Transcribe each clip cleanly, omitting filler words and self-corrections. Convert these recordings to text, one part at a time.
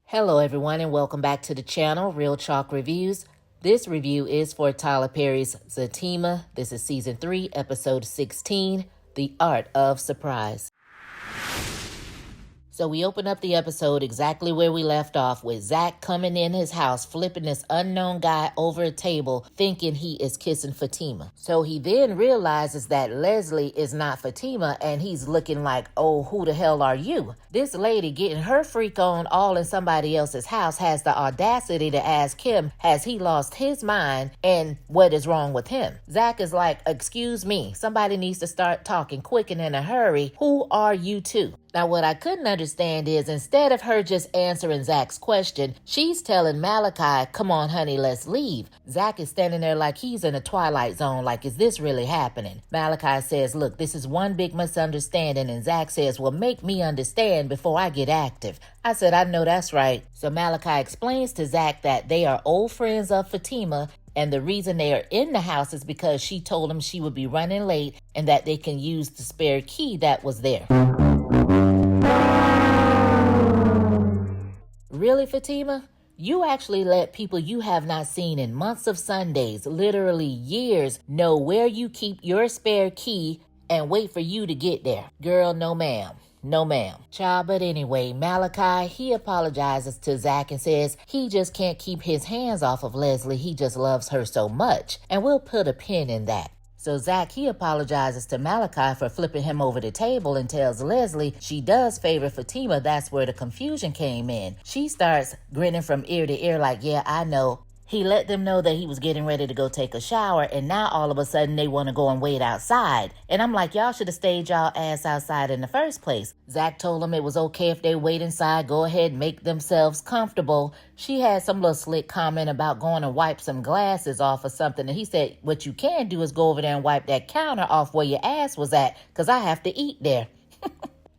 Hello everyone and welcome back to the channel, Real Chalk Reviews. This review is for Tyler Perry's Zatima. This is Season 3, Episode 16, The Art of Surprise. So we open up the episode exactly where we left off, with Zach coming in his house, flipping this unknown guy over a table, thinking he is kissing Fatima. So he then realizes that Leslie is not Fatima, and he's looking like, oh, who the hell are you? This lady getting her freak on all in somebody else's house has the audacity to ask him, has he lost his mind and what is wrong with him? Zach is like, excuse me, somebody needs to start talking quick and in a hurry. Who are you two? Now, what I couldn't understand is, instead of her just answering Zach's question, she's telling Malachi, come on, honey, let's leave. Zach is standing there like he's in a twilight zone, like, is this really happening? Malachi says, look, this is one big misunderstanding, and Zach says, well, make me understand before I get active. I said, I know that's right. So Malachi explains to Zach that they are old friends of Fatima, and the reason they are in the house is because she told him she would be running late and that they can use the spare key that was there. Really, Fatima? You actually let people you have not seen in months of Sundays, literally years, know where you keep your spare key and wait for you to get there. Girl, no ma'am. No ma'am. Child, but anyway, Malachi, he apologizes to Zach and says he just can't keep his hands off of Leslie. He just loves her so much. And we'll put a pin in that. So Zach, he apologizes to Malachi for flipping him over the table and tells Leslie she does favor Fatima. That's where the confusion came in. She starts grinning from ear to ear like, yeah, I know. He let them know that he was getting ready to go take a shower, and now all of a sudden they want to go and wait outside. And I'm like, y'all should have stayed y'all ass outside in the first place. Zach told them it was okay if they wait inside, go ahead and make themselves comfortable. She had some little slick comment about going and wipe some glasses off or something, and he said, what you can do is go over there and wipe that counter off where your ass was at, because I have to eat there.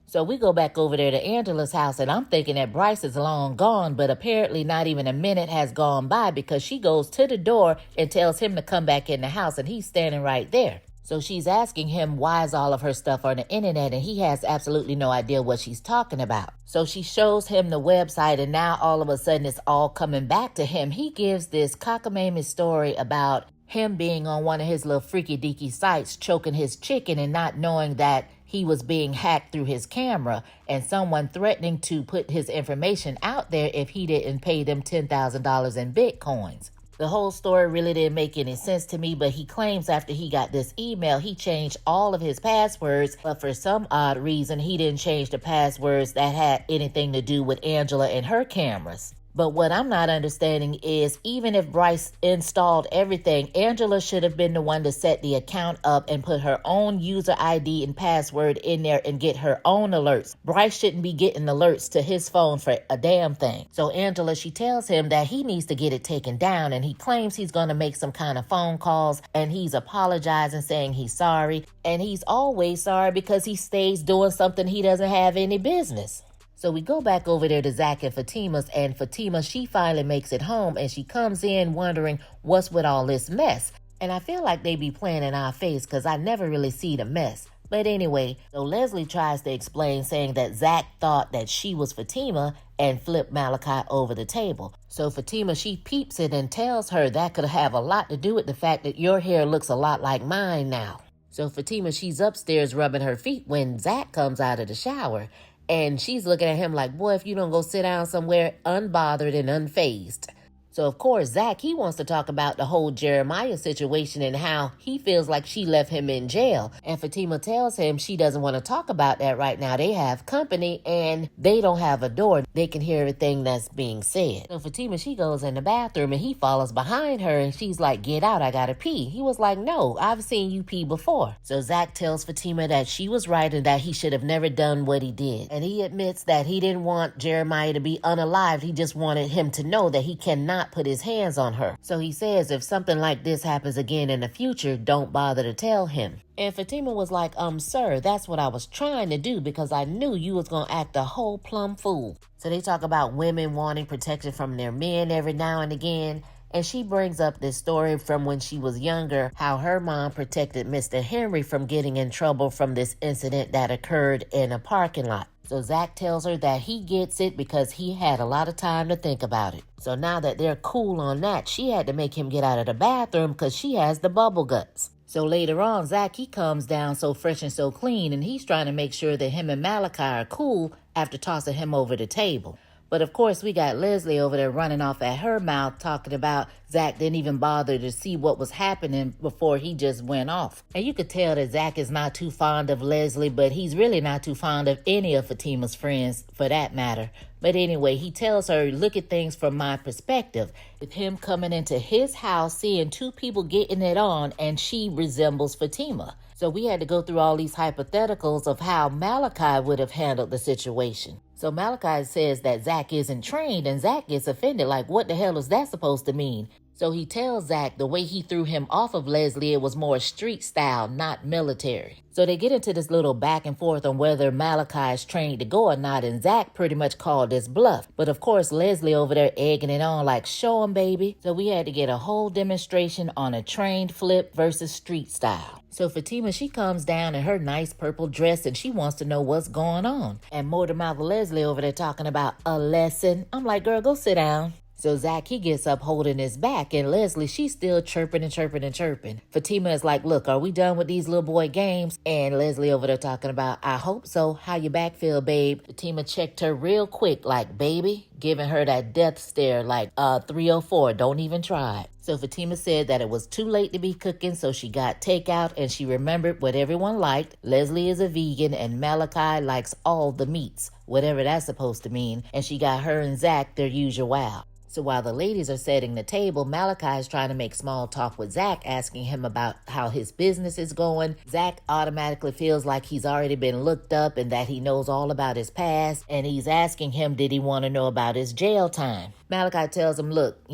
So we go back over there to Angela's house, and I'm thinking that Bryce is long gone, but apparently not even a minute has gone by, because she goes to the door and tells him to come back in the house, and he's standing right there. So she's asking him why is all of her stuff on the internet, and he has absolutely no idea what she's talking about. So she shows him the website, and now all of a sudden it's all coming back to him. He gives this cockamamie story about him being on one of his little freaky deaky sites, choking his chicken and not knowing that he was being hacked through his camera, and someone threatening to put his information out there if he didn't pay them $10,000 in Bitcoins. The whole story really didn't make any sense to me, but he claims after he got this email, he changed all of his passwords, but for some odd reason, he didn't change the passwords that had anything to do with Angela and her cameras. But what I'm not understanding is, even if Bryce installed everything, Angela should have been the one to set the account up and put her own user ID and password in there and get her own alerts. Bryce shouldn't be getting alerts to his phone for a damn thing. So Angela, she tells him that he needs to get it taken down, and he claims he's going to make some kind of phone calls, and he's apologizing, saying he's sorry. And he's always sorry because he stays doing something he doesn't have any business. So we go back over there to Zach and Fatima's, and Fatima, she finally makes it home, and she comes in wondering what's with all this mess. And I feel like they be playing in our face because I never really see the mess. But anyway, so Leslie tries to explain, saying that Zach thought that she was Fatima and flipped Malachi over the table. So Fatima, she peeps it and tells her that could have a lot to do with the fact that your hair looks a lot like mine now. So Fatima, she's upstairs rubbing her feet when Zach comes out of the shower. And she's looking at him like, boy, if you don't go sit down somewhere unbothered and unfazed. So, of course, Zach, he wants to talk about the whole Jeremiah situation and how he feels like she left him in jail. And Fatima tells him she doesn't want to talk about that right now. They have company and they don't have a door. They can hear everything that's being said. So Fatima, she goes in the bathroom and he follows behind her and she's like, get out, I gotta pee. He was like, no, I've seen you pee before. So Zach tells Fatima that she was right and that he should have never done what he did. And he admits that he didn't want Jeremiah to be unalived. He just wanted him to know that he cannot not put his hands on her. So he says if something like this happens again in the future, don't bother to tell him. And Fatima was like, sir, that's what I was trying to do because I knew you was going to act a whole plumb fool. So they talk about women wanting protection from their men every now and again. And she brings up this story from when she was younger, how her mom protected Mr. Henry from getting in trouble from this incident that occurred in a parking lot. So Zach tells her that he gets it because he had a lot of time to think about it. So now that they're cool on that, she had to make him get out of the bathroom because she has the bubble guts. So later on, Zach, he comes down so fresh and so clean, and he's trying to make sure that him and Malachi are cool after tossing him over the table. But of course, we got Leslie over there running off at her mouth talking about Zach didn't even bother to see what was happening before he just went off. And you could tell that Zach is not too fond of Leslie, but he's really not too fond of any of Fatima's friends for that matter. But anyway, he tells her, look at things from my perspective. With him coming into his house, seeing two people getting it on, and she resembles Fatima. So we had to go through all these hypotheticals of how Malachi would have handled the situation. So Malachi says that Zach isn't trained, and Zach gets offended, like, what the hell is that supposed to mean? So he tells Zach the way he threw him off of Leslie, it was more street style, not military. So they get into this little back and forth on whether Malachi is trained to go or not, and Zach pretty much called this bluff. But of course, Leslie over there egging it on like, show him, baby. So we had to get a whole demonstration on a trained flip versus street style. So Fatima, she comes down in her nice purple dress and she wants to know what's going on. And Motor-Mouth Leslie over there talking about a lesson. I'm like, girl, go sit down. So Zach, he gets up holding his back, and Leslie, she's still chirping and chirping and chirping. Fatima is like, look, are we done with these little boy games? And Leslie over there talking about, I hope so. How your back feel, babe? Fatima checked her real quick, like, baby, giving her that death stare, like, 304, don't even try it. So Fatima said that it was too late to be cooking, so she got takeout, and she remembered what everyone liked. Leslie is a vegan, and Malachi likes all the meats, whatever that's supposed to mean. And she got her and Zach their usual. So while the ladies are setting the table, Malachi is trying to make small talk with Zach, asking him about how his business is going. Zach automatically feels like he's already been looked up and that he knows all about his past. And he's asking him, did he want to know about his jail time? Malachi tells him, look,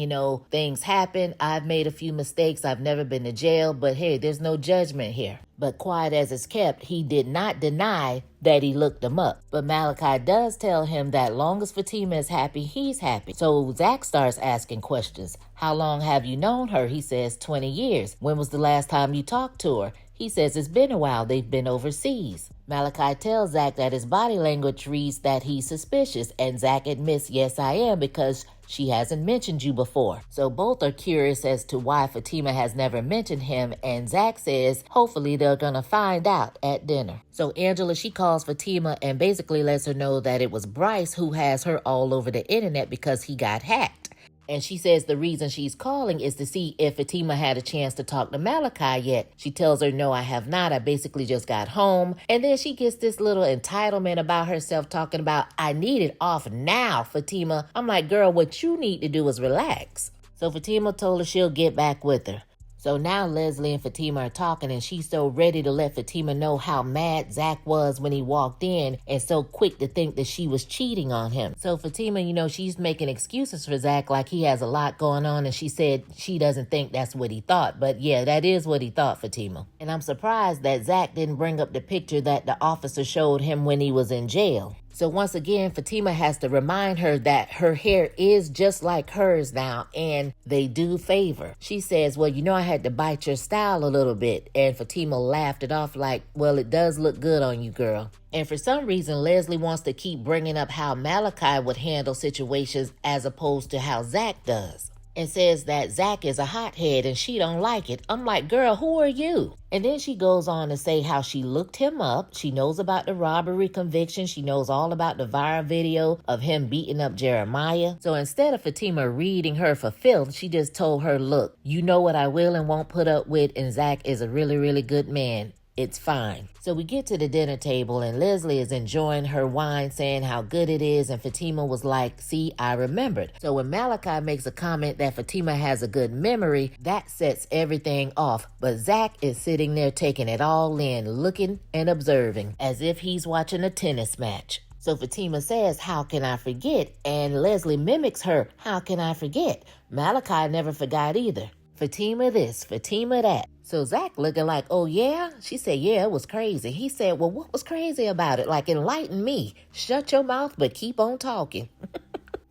things happen. I've made a few mistakes. I've never been to jail, but hey, there's no judgment here. But quiet as it's kept, he did not deny that he looked him up. But Malachi does tell him that long as Fatima is happy, he's happy. So Zach starts asking questions. How long have you known her? He says 20 years. When was the last time you talked to her? He says it's been a while. They've been overseas. Malachi tells Zach that his body language reads that he's suspicious, and Zach admits, yes, I am, because she hasn't mentioned you before. So both are curious as to why Fatima has never mentioned him, and Zach says hopefully they're gonna find out at dinner. So Angela, she calls Fatima and basically lets her know that it was Bryce who has her all over the internet because he got hacked. And she says the reason she's calling is to see if Fatima had a chance to talk to Malachi yet. She tells her, no, I have not. I basically just got home. And then she gets this little entitlement about herself talking about, I need it off now, Fatima. I'm like, girl, what you need to do is relax. So Fatima told her she'll get back with her. So now Leslie and Fatima are talking, and she's so ready to let Fatima know how mad Zach was when he walked in and so quick to think that she was cheating on him. So Fatima, she's making excuses for Zach like he has a lot going on, and she said she doesn't think that's what he thought. But yeah, that is what he thought, Fatima. And I'm surprised that Zach didn't bring up the picture that the officer showed him when he was in jail. So once again, Fatima has to remind her that her hair is just like hers now, and they do favor. She says, well, I had to bite your style a little bit. And Fatima laughed it off like, well, it does look good on you, girl. And for some reason, Leslie wants to keep bringing up how Malachi would handle situations as opposed to how Zach does. And says that Zach is a hothead and she don't like it. I'm like, girl, who are you? And then she goes on to say how she looked him up. She knows about the robbery conviction. She knows all about the viral video of him beating up Jeremiah. So instead of Fatima reading her for filth, she just told her, look, you know what I will and won't put up with, and Zach is a really, really good man. It's fine. So we get to the dinner table and Leslie is enjoying her wine, saying how good it is, and Fatima was like, see, I remembered. So when Malachi makes a comment that Fatima has a good memory, that sets everything off. But Zach is sitting there taking it all in, looking and observing as if he's watching a tennis match. So Fatima says, how can I forget? And Leslie mimics her, how can I forget? Malachi never forgot either. Fatima this, Fatima that. So Zach looking like, oh yeah? She said, yeah, it was crazy. He said, well, what was crazy about it? Like, enlighten me. Shut your mouth, but keep on talking.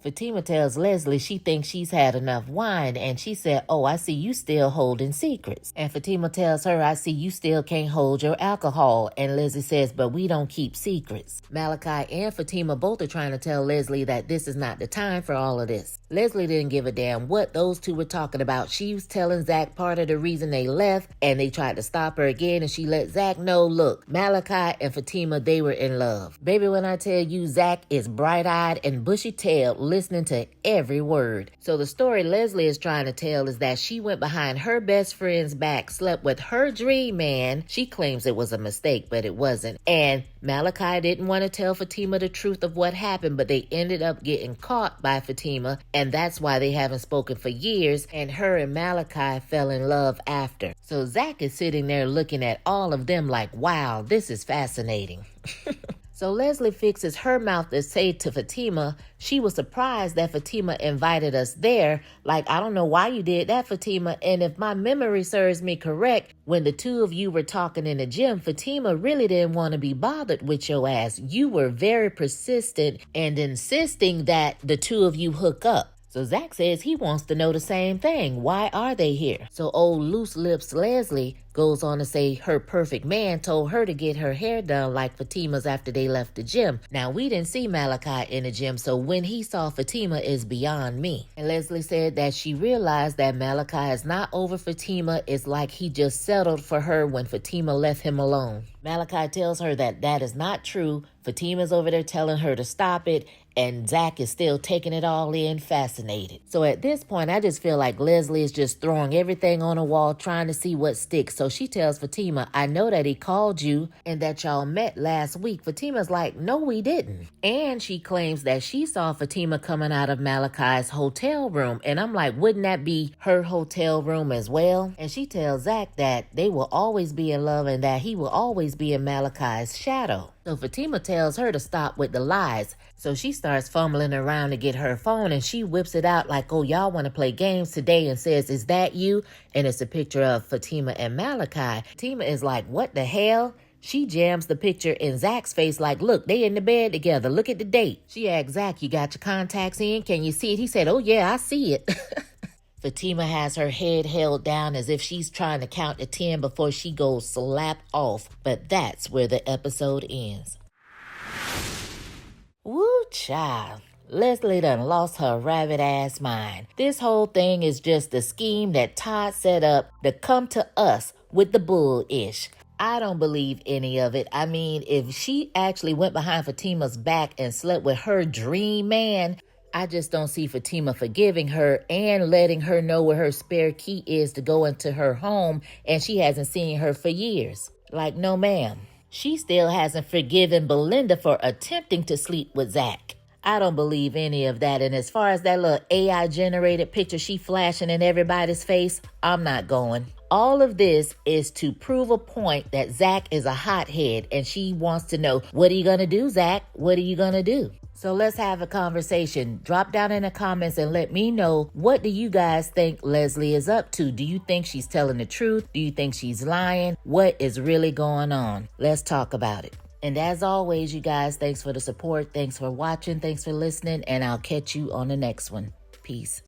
Fatima tells Leslie she thinks she's had enough wine, and she said, oh, I see you still holding secrets. And Fatima tells her, I see you still can't hold your alcohol. And Leslie says, but we don't keep secrets. Malachi and Fatima both are trying to tell Leslie that this is not the time for all of this. Leslie didn't give a damn what those two were talking about. She was telling Zach part of the reason they left, and they tried to stop her again, and she let Zach know, look, Malachi and Fatima, they were in love. Baby, when I tell you Zach is bright-eyed and bushy-tailed, listening to every word. So the story Leslie is trying to tell is that she went behind her best friend's back, slept with her dream man. She claims it was a mistake, but it wasn't. And Malachi didn't want to tell Fatima the truth of what happened, but they ended up getting caught by Fatima, and that's why they haven't spoken for years, and her and Malachi fell in love after. So Zach is sitting there looking at all of them like, wow, this is fascinating. So Leslie fixes her mouth to say to Fatima, she was surprised that Fatima invited us there. Like, I don't know why you did that, Fatima. And if my memory serves me correct, when the two of you were talking in the gym, Fatima really didn't want to be bothered with your ass. You were very persistent and insisting that the two of you hook up. So Zach says he wants to know the same thing. Why are they here? So old loose lips Leslie goes on to say her perfect man told her to get her hair done like Fatima's after they left the gym. Now, we didn't see Malachi in the gym, so when he saw Fatima is beyond me. And Leslie said that she realized that Malachi is not over Fatima. It's like he just settled for her when Fatima left him alone. Malachi tells her that that is not true. Fatima's over there telling her to stop it, and Zach is still taking it all in, fascinated. So at this point, I just feel like Leslie is just throwing everything on a wall, trying to see what sticks. So she tells Fatima, I know that he called you and that y'all met last week. Fatima's like, no, we didn't. And she claims that she saw Fatima coming out of Malachi's hotel room. And I'm like, wouldn't that be her hotel room as well? And she tells Zach that they will always be in love and that he will always be in Malachi's shadow. So Fatima tells her to stop with the lies. So she starts fumbling around to get her phone, and she whips it out like, oh, y'all want to play games today, and says, is that you? And it's a picture of Fatima and Malachi. Fatima is like, what the hell? She jams the picture in Zach's face like, look, they in the bed together. Look at the date. She asked Zach, you got your contacts in? Can you see it? He said, oh, yeah, I see it. Fatima has her head held down as if she's trying to count to 10 before she goes slap off. But that's where the episode ends. Woo, child. Leslie done lost her rabbit-ass mind. This whole thing is just a scheme that Todd set up to come to us with the bull-ish. I don't believe any of it. I mean, if she actually went behind Fatima's back and slept with her dream man, I just don't see Fatima forgiving her and letting her know where her spare key is to go into her home, and she hasn't seen her for years. Like, no ma'am. She still hasn't forgiven Belinda for attempting to sleep with Zach. I don't believe any of that. And as far as that little AI-generated picture she flashing in everybody's face, I'm not going. All of this is to prove a point that Zach is a hothead, and she wants to know, what are you going to do, Zach? What are you going to do? So let's have a conversation. Drop down in the comments and let me know, what do you guys think Leslie is up to? Do you think she's telling the truth? Do you think she's lying? What is really going on? Let's talk about it. And as always, you guys, thanks for the support. Thanks for watching. Thanks for listening. And I'll catch you on the next one. Peace.